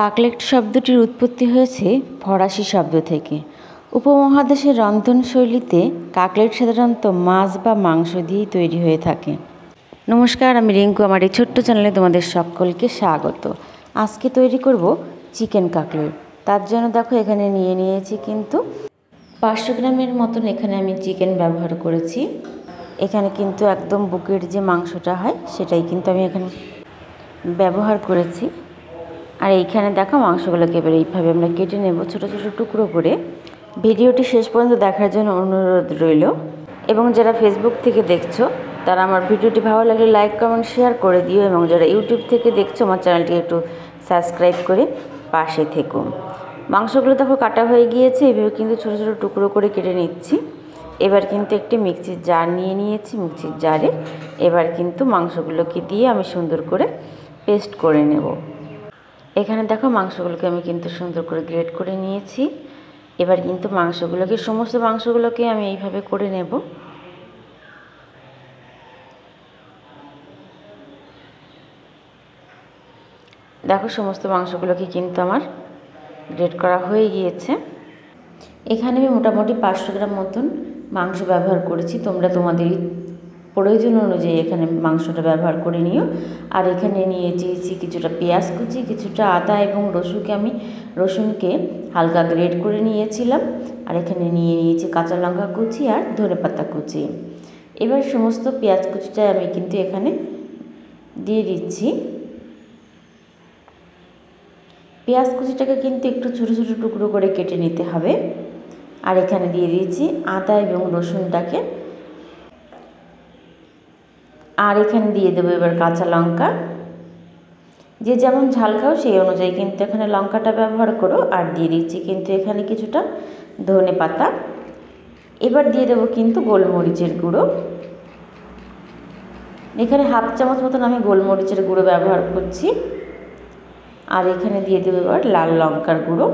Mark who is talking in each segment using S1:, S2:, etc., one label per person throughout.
S1: কাকলেট শব্দটির উৎপত্তি হয়েছে ফরাসি শব্দ থেকে। উপমহাদেশের রন্ধনশৈলীতে কাকলেট সাধারণত মাছ বা মাংস দিয়েই তৈরি হয়ে থাকে। নমস্কার, আমি রিঙ্কু। আমার এই ছোট্ট চ্যানেলে তোমাদের সকলকে স্বাগত। আজকে তৈরি করব চিকেন কাকলেট। তার জন্য দেখো এখানে নিয়েছি কিন্তু 500 গ্রামের মতন এখানে আমি চিকেন ব্যবহার করেছি। এখানে কিন্তু একদম বুকের যে মাংসটা হয় সেটাই কিন্তু আমি এখানে ব্যবহার করেছি। আর এইখানে দেখো মাংসগুলোকে এবার এইভাবে আমরা কেটে নেব ছোটো ছোটো টুকরো করে। ভিডিওটি শেষ পর্যন্ত দেখার জন্য অনুরোধ রইল। এবং যারা ফেসবুক থেকে দেখছো তারা আমার ভিডিওটি ভালো লাগলে লাইক কমেন্ট শেয়ার করে দিও, এবং যারা ইউটিউব থেকে দেখছো আমার চ্যানেলটি একটু সাবস্ক্রাইব করে পাশে থেকো। মাংসগুলো দেখো কাটা হয়ে গিয়েছে, এইভাবে কিন্তু ছোটো ছোটো টুকরো করে কেটে নিচ্ছি। এবার কিন্তু একটি মিক্সির জার নিয়েছি। মিক্সির জারে এবার কিন্তু মাংসগুলোকে দিয়ে আমি সুন্দর করে পেস্ট করে নেব। এখানে দেখো মাংসগুলোকে আমি কিন্তু সুন্দর করে গ্রেট করে নিয়েছি। এবার কিন্তু সমস্ত মাংসগুলোকে আমি এইভাবে করে নেব। দেখো সমস্ত মাংসগুলোকে কিন্তু আমার গ্রেট করা হয়ে গিয়েছে। এখানে আমি মোটামুটি 500 গ্রাম মতন মাংস ব্যবহার করেছি। তোমরা তোমাদের প্রয়োজন অনুযায়ী এখানে মাংসটা ব্যবহার করে নিও। আর এখানে নিয়েছি কিছুটা পেঁয়াজ কুচি, কিছুটা আদা এবং রসুনকে হালকা গ্রেট করে নিয়েছিলাম। আর এখানে নিয়েছি কাঁচা লঙ্কা কুচি আর ধনেপাতা কুচি। এবার সমস্ত পেঁয়াজ কুচিটা আমি কিন্তু এখানে দিয়ে দিচ্ছি। পেঁয়াজ কুচিটাকে কিন্তু একটু ছোটো ছোটো টুকরো করে কেটে নিতে হবে। আর এখানে দিয়ে দিয়েছি আদা এবং রসুনটাকে। আর এখানে দিয়ে দেবো এবার কাঁচা লঙ্কা। যে যেমন ঝাল খাও সেই অনুযায়ী কিন্তু এখানে লঙ্কাটা ব্যবহার করো। আর দিয়ে দিচ্ছি কিন্তু এখানে কিছুটা ধনেপাতা। এবার দিয়ে দেবো কিন্তু গোলমরিচের গুঁড়ো। এখানে হাফ চামচ মতন আমি গোলমরিচের গুঁড়ো ব্যবহার করছি। আর এখানে দিয়ে দেবো এবার লাল লঙ্কার গুঁড়ো।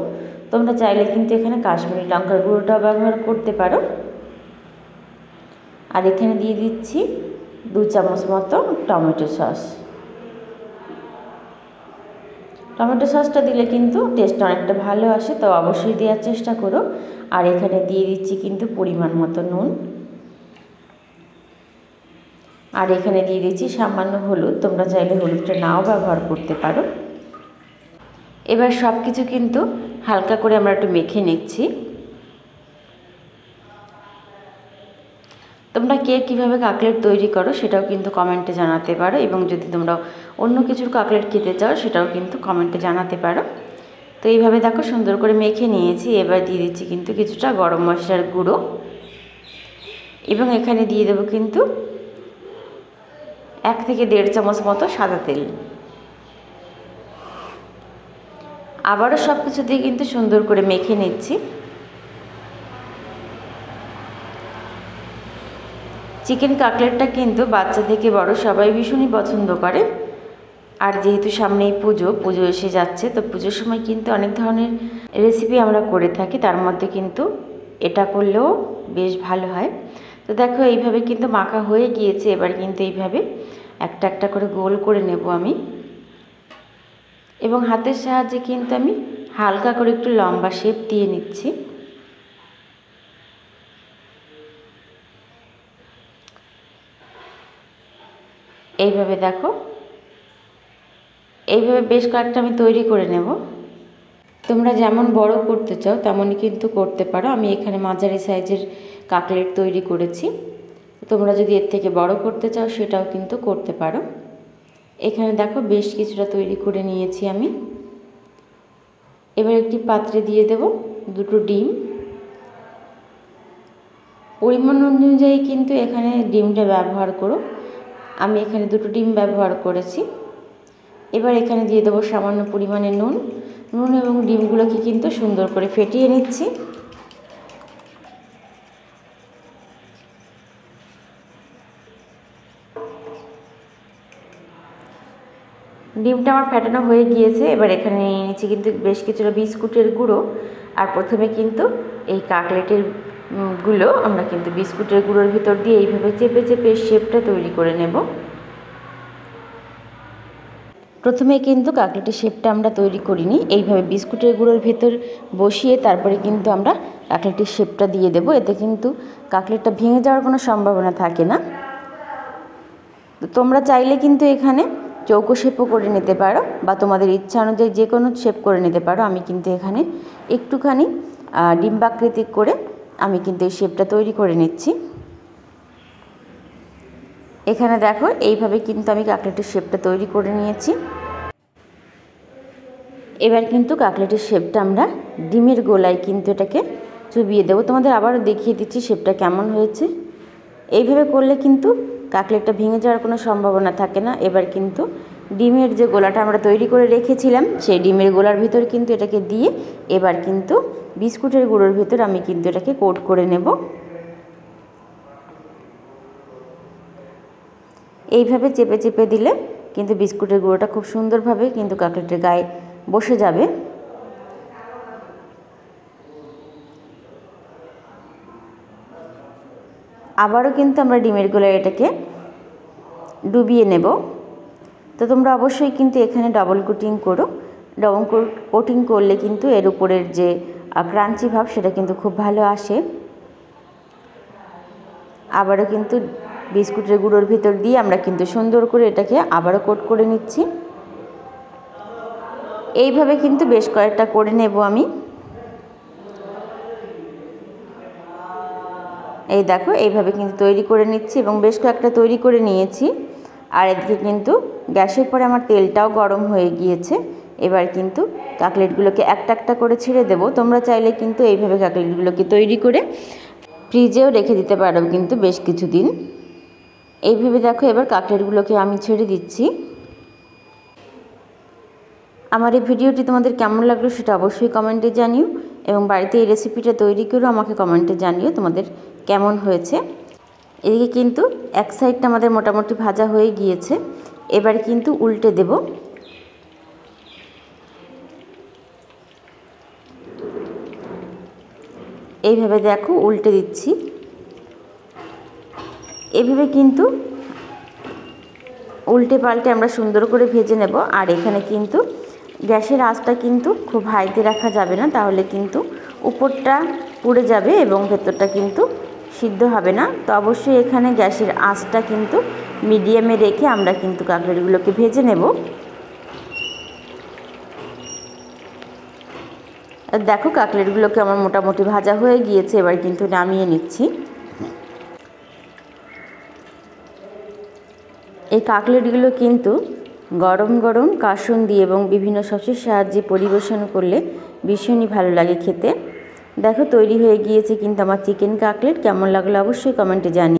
S1: তোমরা চাইলে কিন্তু এখানে কাশ্মীরি লঙ্কার গুঁড়োটাও ব্যবহার করতে পারো। আর এখানে দিয়ে দিচ্ছি 2 চামচ মতো টমেটো সস। টমেটো সসটা দিলে কিন্তু টেস্ট অনেকটা ভালো আসে, তো অবশ্যই দেওয়ার চেষ্টা করো। আর এখানে দিয়ে দিচ্ছি কিন্তু পরিমাণ মতো নুন। আর এখানে দিয়ে দিচ্ছি সামান্য হলুদ। তোমরা চাইলে হলুদটা নাও ব্যবহার করতে পারো। এবার সব কিছু কিন্তু হালকা করে আমরা একটু মেখে নিচ্ছি। তোমরা কে কীভাবে কাকলেট তৈরি করো সেটাও কিন্তু কমেন্টে জানাতে পারো, এবং যদি তোমরা অন্য কিছুর কাকলেট খেতে চাও সেটাও কিন্তু কমেন্টে জানাতে পারো। তো এইভাবে দেখো সুন্দর করে মেখে নিয়েছি। এবার দিয়ে দিচ্ছি কিন্তু কিছুটা গরম মশলার গুঁড়ো, এবং এখানে দিয়ে দেবো কিন্তু 1 থেকে 1.5 চামচ মতো সাদা তেল। আবারও সব কিছু দিয়ে কিন্তু সুন্দর করে মেখে নিচ্ছি। চিকেন কাকলেটটা কিন্তু বাচ্চা থেকে বড় সবাই ভীষণই পছন্দ করে। আর যেহেতু সামনেই পুজো এসে যাচ্ছে, তো পুজোর সময় কিন্তু অনেক ধরনের রেসিপি আমরা করে থাকি, তার মধ্যে কিন্তু এটা করলেও বেশ ভালো হয়। তো দেখো এইভাবে কিন্তু মাখা হয়ে গিয়েছে। এবার কিন্তু এইভাবে একটা একটা করে গোল করে নেব আমি, এবং হাতের সাহায্যে কিন্তু আমি হালকা করে একটু লম্বা শেপ দিয়ে নিচ্ছি। এইভাবে দেখো, এইভাবে বেশ কয়েকটা আমি তৈরি করে নেব। তোমরা যেমন বড় করতে চাও তেমনই কিন্তু করতে পারো। আমি এখানে মাঝারি সাইজের কাকলেট তৈরি করেছি। তোমরা যদি এর থেকে বড় করতে চাও সেটাও কিন্তু করতে পারো। এখানে দেখো বেশ কিছুটা তৈরি করে নিয়েছি আমি। এবার একটি পাত্রে দিয়ে দেব 2টো ডিম। পরিমাণ অনুযায়ী কিন্তু এখানে ডিমটা ব্যবহার করো। আমি এখানে 2টো ডিম ব্যবহার করেছি। এবার এখানে দিয়ে দেবো সামান্য পরিমাণে নুন এবং ডিমগুলোকে কিন্তু সুন্দর করে ফেটিয়ে নিচ্ছি। ডিমটা আমার ফেটানো হয়ে গিয়েছে। এবার এখানে নিয়ে নিচ্ছি কিন্তু বেশ কিছুটা বিস্কুটের গুঁড়ো। আর প্রথমে কিন্তু এই কাকলেটের গুলো আমরা কিন্তু বিস্কুটের গুঁড়োর ভিতর দিয়ে এইভাবে চেপে চেপে শেপটা তৈরি করে নেব। প্রথমে কিন্তু কাকলেটের শেপটা আমরা তৈরি করিনি, এইভাবে বিস্কুটের গুঁড়োর ভেতর বসিয়ে তারপরে কিন্তু আমরা কাকলেটের শেপটা দিয়ে দেব। এতে কিন্তু কাকলেটটা ভেঙে যাওয়ার কোনো সম্ভাবনা থাকে না। তো তোমরা চাইলে কিন্তু এখানে চৌকো শেপও করে নিতে পারো বা তোমাদের ইচ্ছা অনুযায়ী যে কোনো শেপ করে নিতে পারো। আমি কিন্তু এখানে একটুখানি ডিম্বাকৃতিক করে আমি কিন্তু এই শেপটা তৈরি করে নিচ্ছি। এখানে দেখো এইভাবে কিন্তু আমি কাকলেটের শেপটা তৈরি করে নিয়েছি। এবার কিন্তু কাকলেটের শেপটা আমরা ডিমের গোলায় কিন্তু এটাকে চুবিয়ে দেবো। তোমাদের আবারও দেখিয়ে দিচ্ছি শেপটা কেমন হয়েছে। এইভাবে করলে কিন্তু কাকলেটটা ভেঙে যাওয়ার কোনো সম্ভাবনা থাকে না। এবার কিন্তু ডিমের যে গোলাটা আমরা তৈরি করে রেখেছিলাম সেই ডিমের গোলার ভিতর কিন্তু এটাকে দিয়ে এবার কিন্তু বিস্কুটের গুঁড়োর ভিতর আমি কিন্তু এটাকে কোট করে নেব। এইভাবে চেপে চেপে দিলে কিন্তু বিস্কুটের গুঁড়োটা খুব সুন্দরভাবে কিন্তু কাকলেটের গায়ে বসে যাবে। আবারও কিন্তু আমরা ডিমের গোলায় এটাকে ডুবিয়ে নেব। তো তোমরা অবশ্যই কিন্তু এখানে ডবল কোটিং করো। ডবল কোটিং করলে কিন্তু এর উপরের যে ক্রাঞ্চি ভাব সেটা কিন্তু খুব ভালো আসে। আবারও কিন্তু বিস্কুটের গুঁড়োর ভিতর দিয়ে আমরা কিন্তু সুন্দর করে এটাকে আবারও কোট করে নিচ্ছি। এইভাবে কিন্তু বেশ কয়েকটা করে নেব আমি। এই দেখো এইভাবে কিন্তু তৈরি করে নিচ্ছি এবং বেশ কয়েকটা তৈরি করে নিয়েছি। আর এদিকে কিন্তু গ্যাসের পরে আমার তেলটাও গরম হয়ে গিয়েছে। এবার কিন্তু কাকলেটগুলোকে একটা একটা করে ছেড়ে দেব। তোমরা চাইলে কিন্তু এইভাবে কাকলেটগুলোকে তৈরি করে ফ্রিজেও রেখে দিতে পারো কিন্তু বেশ কিছুদিন। এইভাবে দেখো এবার কাকলেটগুলোকে আমি ছেড়ে দিচ্ছি। আমার এই ভিডিওটি তোমাদের কেমন লাগলো সেটা অবশ্যই কমেন্টে জানিও এবং বাড়িতে এই রেসিপিটা তৈরি করেও আমাকে কমেন্টে জানিও তোমাদের কেমন হয়েছে। এদিকে কিন্তু এক সাইডটা আমাদের মোটামুটি ভাজা হয়ে গিয়েছে। এবার কিন্তু উল্টে দেব। এইভাবে দেখো উল্টে দিচ্ছি। এইভাবে কিন্তু উল্টে পাল্টে আমরা সুন্দর করে ভেজে নেব। আর এখানে কিন্তু গ্যাসের আঁচটা কিন্তু খুব হাইতে রাখা যাবে না, তাহলে কিন্তু উপরটা পুড়ে যাবে এবং ভেতরটা কিন্তু সিদ্ধ হবে না। তো অবশ্যই এখানে গ্যাসের আঁচটা কিন্তু মিডিয়ামে রেখে আমরা কিন্তু কাকলেটগুলোকে ভেজে নেব। দেখো কাকলেটগুলোকে আমার মোটামুটি ভাজা হয়ে গিয়েছে। এবার কিন্তু নামিয়ে নিচ্ছি। এই কাকলেটগুলো কিন্তু গরম গরম কাসুন্দি এবং বিভিন্ন সসের সাহায্যে পরিবেশন করলে ভীষণই ভালো লাগে খেতে। দেখো তৈরি হয়ে গিয়েছে কিন্তু আমার চিকেন কাকলেট। কেমন লাগলো অবশ্যই কমেন্টে জানিও।